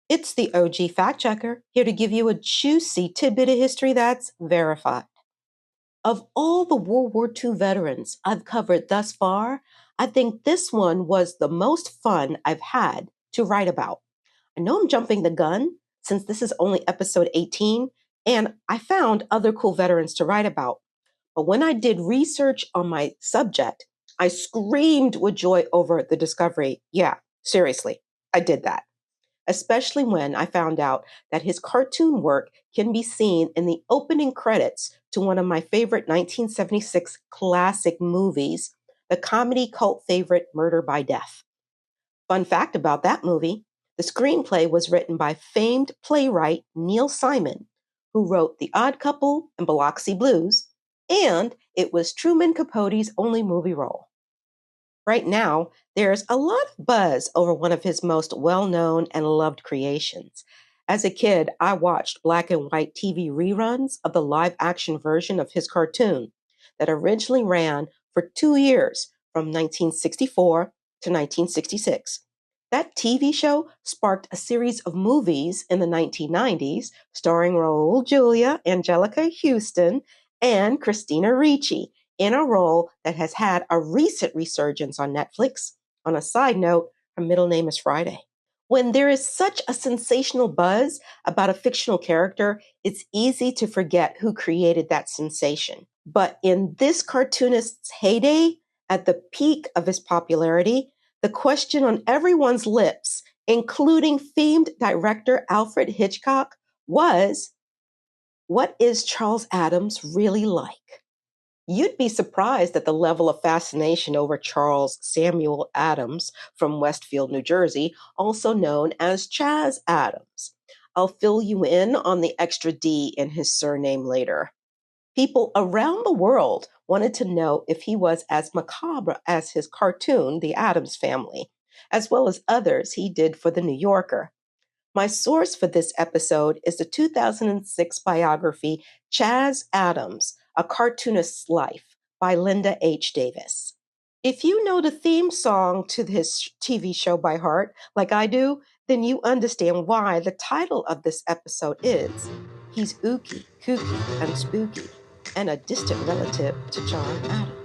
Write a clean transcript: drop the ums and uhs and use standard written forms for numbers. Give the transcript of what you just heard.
It's the OG fact checker, here to give you a juicy tidbit of history that's verified. Of all the World War II veterans I've covered thus far, I think this one was the most fun I've had to write about. I know I'm jumping the gun since this is only episode 18, and I found other cool veterans to write about. But when I did research on my subject, I screamed with joy over the discovery. Yeah, seriously, I did that. Especially when I found out that his cartoon work can be seen in the opening credits to one of my favorite 1976 classic movies, the comedy cult favorite Murder by Death. Fun fact about that movie, the screenplay was written by famed playwright Neil Simon, who wrote The Odd Couple and Biloxi Blues, and it was Truman Capote's only movie role. Right now, there's a lot of buzz over one of his most well-known and loved creations. As a kid, I watched black and white TV reruns of the live-action version of his cartoon that originally ran for 2 years, from 1964 to 1966. That TV show sparked a series of movies in the 1990s starring Raul Julia, Angelica Houston, and Christina Ricci, in a role that has had a recent resurgence on Netflix. On a side note, her middle name is Friday. When there is such a sensational buzz about a fictional character, it's easy to forget who created that sensation. But in this cartoonist's heyday, at the peak of his popularity, the question on everyone's lips, including famed director Alfred Hitchcock, was, what is Charles Addams really like? You'd be surprised at the level of fascination over Charles Samuel Addams from Westfield, New Jersey, also known as Chaz Addams. I'll fill you in on the extra D in his surname later. People around the world wanted to know if he was as macabre as his cartoon, The Addams Family, as well as others he did for The New Yorker. My source for this episode is the 2006 biography Chaz Addams, A Cartoonist's Life by Linda H. Davis. If you know the theme song to this TV show by heart, like I do, then you understand why the title of this episode is He's Ooky, Kooky and Spooky, and a distant relative to John Adams.